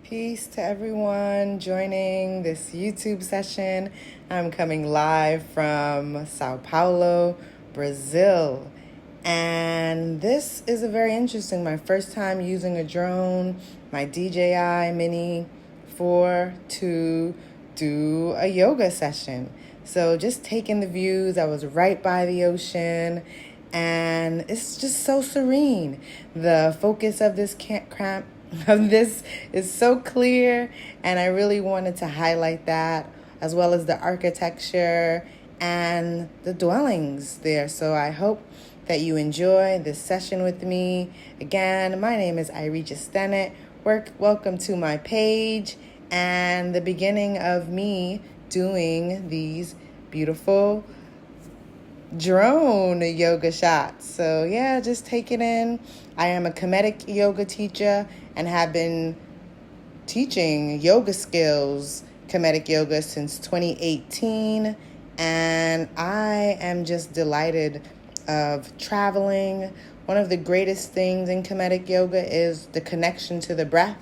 Peace to everyone joining this YouTube session. I'm coming live from Sao Paulo, Brazil. And this is a very interesting, my first time using a drone, my DJI Mini 4 to do a yoga session. So just taking the views, I was right by the ocean and it's just so serene. The focus of this this is so clear, and I really wanted to highlight that, as well as the architecture and the dwellings there. So I hope that you enjoy this session with me. Again, my name is Yirser Ra Hotep. Welcome to my page and the beginning of me doing these beautiful drone yoga shots. So yeah, just take it in. I am a Kemetic yoga teacher and have been teaching YogaSkills Kemetic Yoga since 2018. And I am just delighted of traveling. One of the greatest things in Kemetic Yoga is the connection to the breath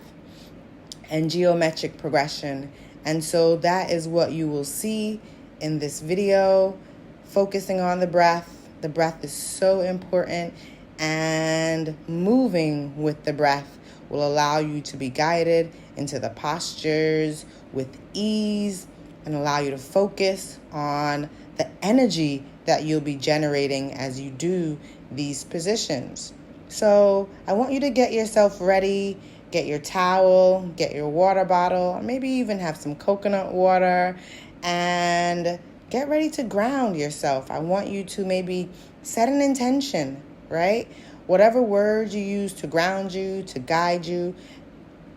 and geometric progression. And so that is what you will see in this video, focusing on the breath. The breath is so important, and moving with the breath will allow you to be guided into the postures with ease and allow you to focus on the energy that you'll be generating as you do these positions. So I want you to get yourself ready, get your towel, get your water bottle, or maybe even have some coconut water, and get ready to ground yourself. I want you to maybe set an intention, right? Whatever words you use to ground you, to guide you,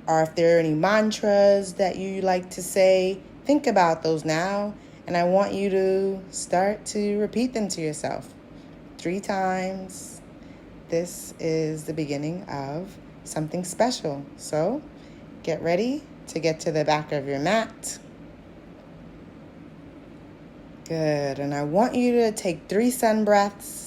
or if there are any mantras that you like to say, think about those now. And I want you to start to repeat them to yourself 3 times. This is the beginning of something special. So get ready to get to the back of your mat. Good. And I want you to take 3 sun breaths.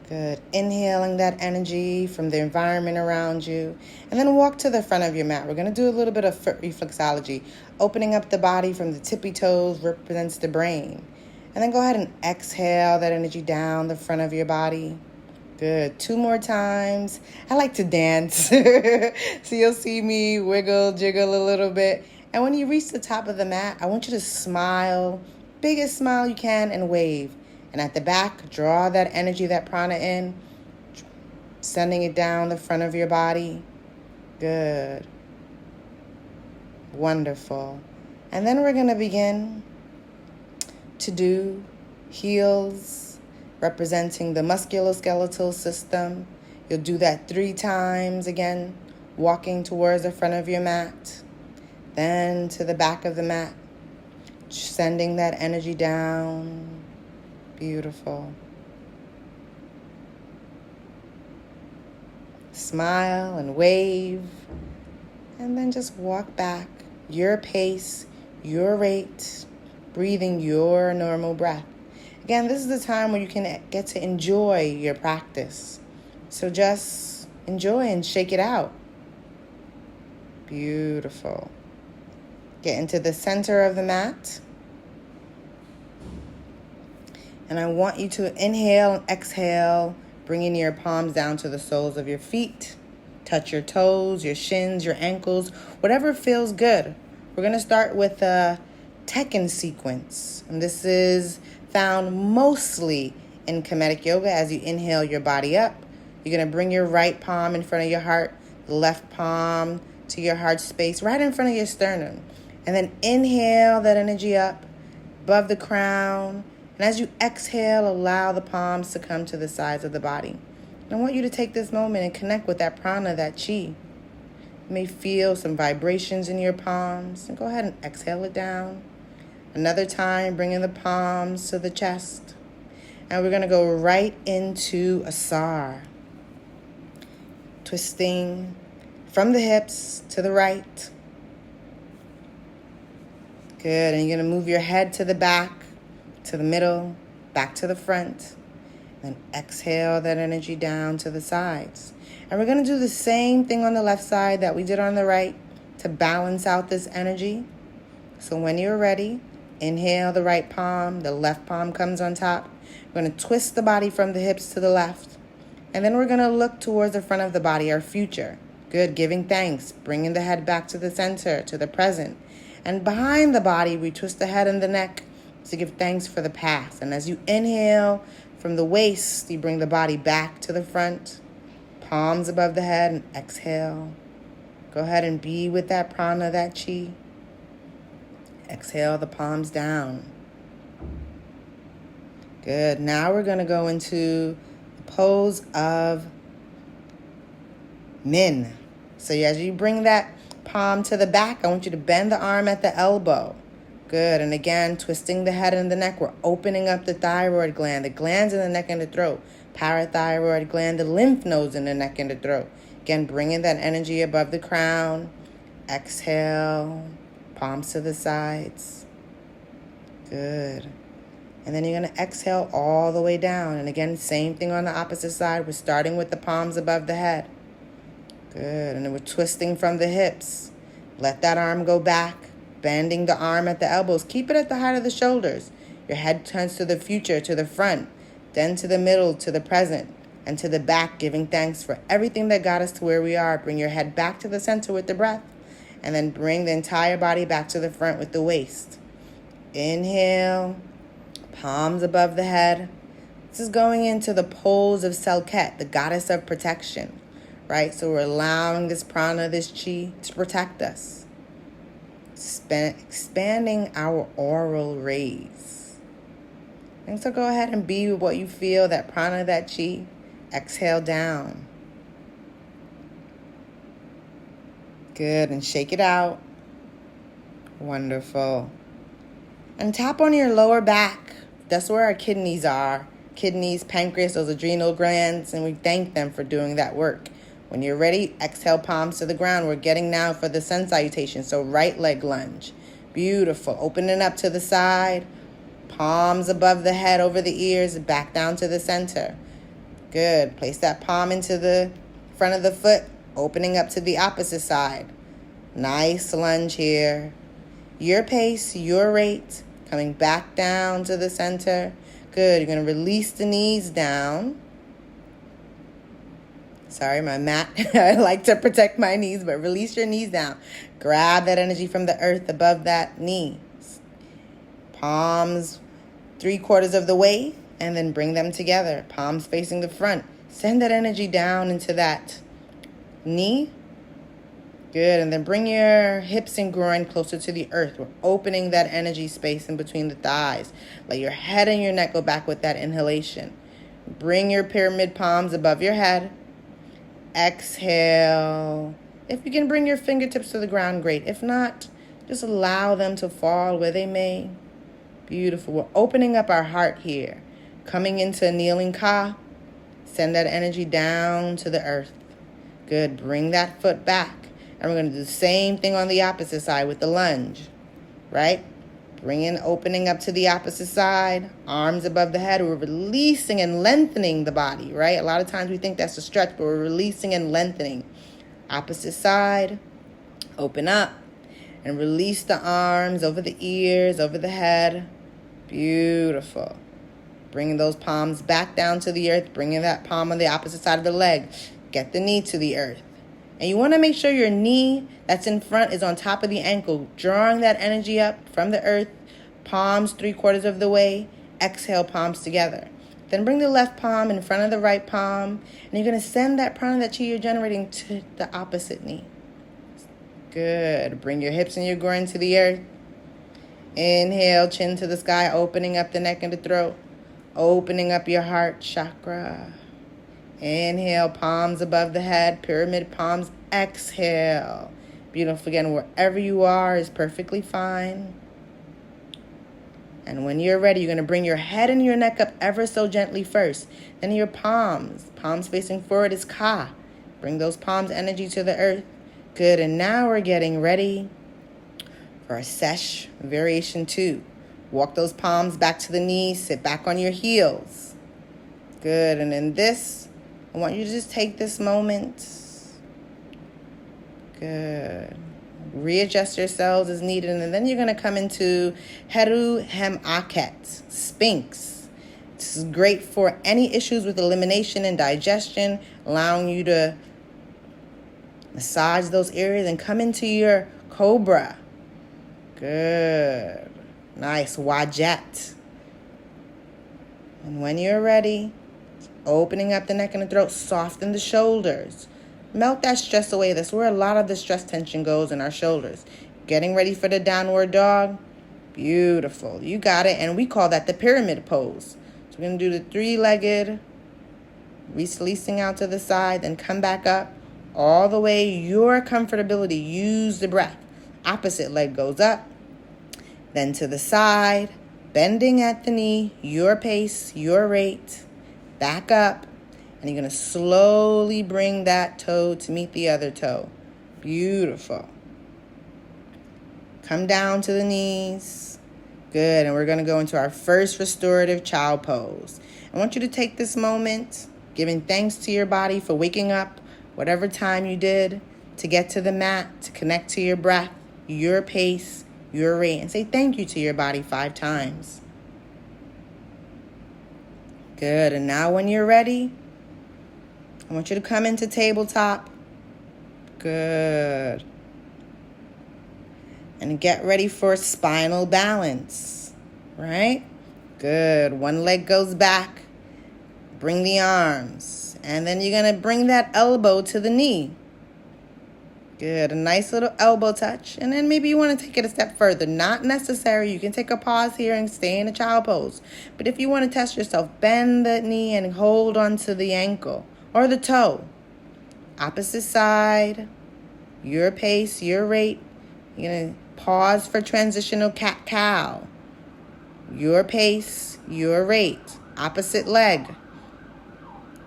Good. Inhaling that energy from the environment around you. And then walk to the front of your mat. We're going to do a little bit of foot reflexology. Opening up the body from the tippy toes represents the brain. And then go ahead and exhale that energy down the front of your body. Good. 2 more times. I like to dance. So you'll see me wiggle, jiggle a little bit. And when you reach the top of the mat, I want you to smile, biggest smile you can, and wave. And at the back, draw that energy, that prana in, sending it down the front of your body. Good. Wonderful. And then we're going to begin to do heels, representing the musculoskeletal system. You'll do that 3 times again, walking towards the front of your mat. Then to the back of the mat, sending that energy down. Beautiful. Smile and wave, and then just walk back, your pace, your rate, breathing your normal breath. Again, this is the time where you can get to enjoy your practice. So just enjoy and shake it out. Beautiful. Get into the center of the mat. And I want you to inhale and exhale, bringing your palms down to the soles of your feet. Touch your toes, your shins, your ankles, whatever feels good. We're going to start with a Teken Sequence. And this is found mostly in Kemetic Yoga. As you inhale your body up, you're going to bring your right palm in front of your heart, the left palm to your heart space, right in front of your sternum. And then inhale that energy up above the crown. And as you exhale, allow the palms to come to the sides of the body. And I want you to take this moment and connect with that prana, that chi. You may feel some vibrations in your palms. And go ahead and exhale it down. Another time, bringing the palms to the chest. And we're going to go right into Ausar. Twisting from the hips to the right. Good. And you're going to move your head to the back, to the middle, back to the front. Then exhale that energy down to the sides. And And we're going to do the same thing on the left side that we did on the right to balance out this energy. So when you're ready, inhale the right palm, the left palm comes on top. We're going to twist the body from the hips to the left. And then we're going to look towards the front of the body, our future. Good, giving thanks, bringing the head back to the center, to the present. And behind the body, we twist the head and the neck to give thanks for the past. And as you inhale from the waist, you bring the body back to the front, palms above the head, and exhale. Go ahead and be with that prana, that chi. Exhale the palms down. Good. Now we're going to go into the pose of Min. So as you bring that palm to the back, I want you to bend the arm at the elbow. Good. And again, twisting the head and the neck. We're opening up the thyroid gland, the glands in the neck and the throat, parathyroid gland, the lymph nodes in the neck and the throat. Again, bringing that energy above the crown. Exhale. Palms to the sides. Good. And then you're going to exhale all the way down. And again, same thing on the opposite side. We're starting with the palms above the head. Good. And then we're twisting from the hips. Let that arm go back. Bending the arm at the elbows. Keep it at the height of the shoulders. Your head turns to the future, to the front, then to the middle, to the present, and to the back, giving thanks for everything that got us to where we are. Bring your head back to the center with the breath. And then bring the entire body back to the front with the waist. Inhale. Palms above the head. This is going into the pose of Selkhet, the goddess of protection, right? So we're allowing this prana, this chi, to protect us. Expanding our aural rays. And so go ahead and be with what you feel, that prana, that chi. Exhale down. Good, and shake it out. Wonderful. And tap on your lower back. That's where our kidneys are. Kidneys, pancreas, those adrenal glands, and we thank them for doing that work. When you're ready, exhale, palms to the ground. We're getting now for the sun salutation, so right leg lunge. Beautiful. Opening up to the side. Palms above the head, over the ears, back down to the center. Good. Place that palm into the front of the foot, opening up to the opposite side. Nice lunge here. Your pace, your rate. Coming back down to the center. Good. You're going to release the knees down. Sorry, my mat. I like to protect my knees, but release your knees down. Grab that energy from the earth above that knee. Palms 3/4 of the way, and then bring them together. Palms facing the front. Send that energy down into that knee. Good. And then bring your hips and groin closer to the earth. We're opening that energy space in between the thighs. Let your head and your neck go back with that inhalation. Bring your pyramid palms above your head. Exhale. If you can bring your fingertips to the ground, great. If not, just allow them to fall where they may. Beautiful. We're opening up our heart here. Coming into a kneeling ka. Send that energy down to the earth. Good. Bring that foot back. And we're going to do the same thing on the opposite side with the lunge. Right? Opening up to the opposite side. Arms above the head. We're releasing and lengthening the body, right? A lot of times we think that's a stretch, but we're releasing and lengthening. Opposite side. Open up. And release the arms over the ears, over the head. Beautiful. Bringing those palms back down to the earth. Bringing that palm on the opposite side of the leg. Get the knee to the earth. And you want to make sure your knee that's in front is on top of the ankle. Drawing that energy up from the earth. Palms 3/4 of the way. Exhale, palms together. Then bring the left palm in front of the right palm. And you're going to send that prana, that chi you're generating, to the opposite knee. Good. Bring your hips and your groin to the earth. Inhale, chin to the sky, opening up the neck and the throat. Opening up your heart chakra. Inhale, palms above the head, pyramid palms. Exhale. Beautiful. Again, wherever you are is perfectly fine. And when you're ready, you're going to bring your head and your neck up ever so gently first. Then your palms. Palms facing forward is ka. Bring those palms energy to the earth. Good. And now we're getting ready for a sesh variation 2. Walk those palms back to the knees. Sit back on your heels. Good. And in this, I want you to just take this moment. Good. Readjust yourselves as needed, and then you're going to come into Heru Hemaket, Sphinx. This is great for any issues with elimination and digestion, allowing you to massage those areas and come into your Cobra. Good. Nice. Wajet. And when you're ready, opening up the neck and the throat, soften the shoulders. Melt that stress away. That's where a lot of the stress tension goes, in our shoulders. Getting ready for the downward dog. Beautiful. You got it. And we call that the pyramid pose. So we're going to do the 3-legged, releasing out to the side, then come back up all the way. Your comfortability. Use the breath. Opposite leg goes up, then to the side, bending at the knee. Your pace, your rate. Back up. And you're going to slowly bring that toe to meet the other toe. Beautiful. Come down to the knees. Good. And we're going to go into our first restorative child pose. I want you to take this moment, giving thanks to your body for waking up, whatever time you did, to get to the mat, to connect to your breath, your pace, your rate, and say thank you to your body 5 times. Good. And now when you're ready, I want you to come into tabletop. Good. And get ready for spinal balance. Right? Good. One leg goes back. Bring the arms. And then you're going to bring that elbow to the knee. Good. A nice little elbow touch. And then maybe you want to take it a step further. Not necessary. You can take a pause here and stay in a child pose. But if you want to test yourself, bend the knee and hold onto the ankle or the toe. Opposite side. Your pace, your rate. You're going to pause for transitional cat-cow. Your pace, your rate. Opposite leg.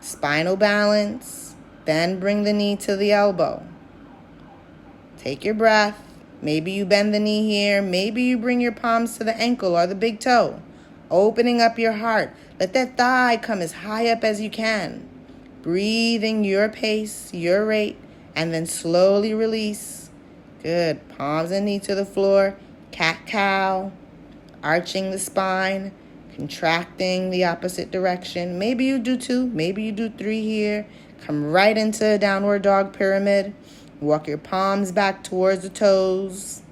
Spinal balance. Then bring the knee to the elbow. Take your breath. Maybe you bend the knee here. Maybe you bring your palms to the ankle or the big toe. Opening up your heart. Let that thigh come as high up as you can. Breathing your pace, your rate, and then slowly release. Good. Palms and knee to the floor. Cat-cow. Arching the spine. Contracting the opposite direction. Maybe you do 2. Maybe you do 3 here. Come right into a downward dog pyramid. Walk your palms back towards the toes.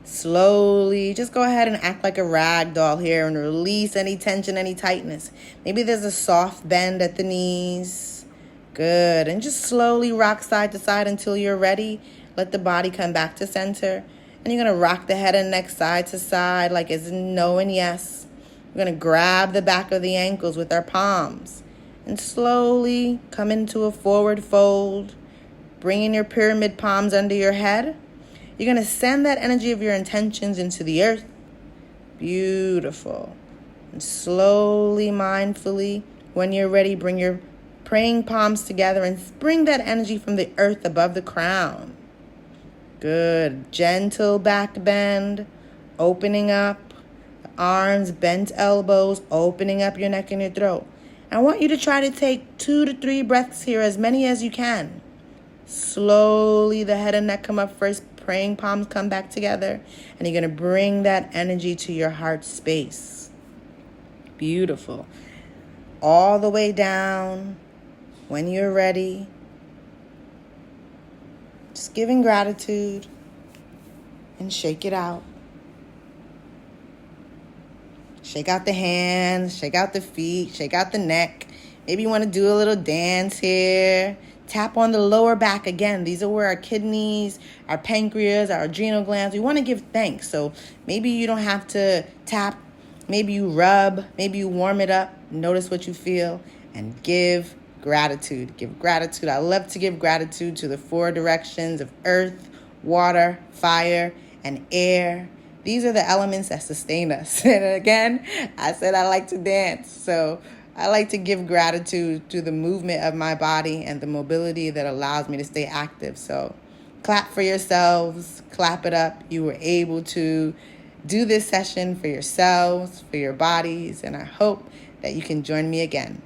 Slowly, just go ahead and act like a rag doll here and release any tension, any tightness. Maybe there's a soft bend at the knees. Good. And just slowly rock side to side until you're ready. Let the body come back to center. And you're going to rock the head and neck side to side like it's no and yes. We're going to grab the back of the ankles with our palms. And slowly come into a forward fold. Bringing your pyramid palms under your head. You're going to send that energy of your intentions into the earth. Beautiful. And slowly, mindfully, when you're ready, bring your praying palms together and bring that energy from the earth above the crown. Good. Gentle back bend. Opening up. The arms, bent elbows. Opening up your neck and your throat. I want you to try to take 2 to 3 breaths here, as many as you can. Slowly, the head and neck come up first. Praying palms come back together. And you're going to bring that energy to your heart space. Beautiful. All the way down. When you're ready. Just giving gratitude. And shake it out. Shake out the hands. Shake out the feet. Shake out the neck. Maybe you want to do a little dance here. Tap on the lower back again. These are where our kidneys, our pancreas, our adrenal glands. We want to give thanks. So maybe you don't have to tap. Maybe you rub. Maybe you warm it up. Notice what you feel. And give gratitude. Give gratitude. I love to give gratitude to the 4 directions of earth, water, fire, and air. These are the elements that sustain us. And again, I said I like to dance. So I like to give gratitude to the movement of my body and the mobility that allows me to stay active. So clap for yourselves, clap it up. You were able to do this session for yourselves, for your bodies, and I hope that you can join me again.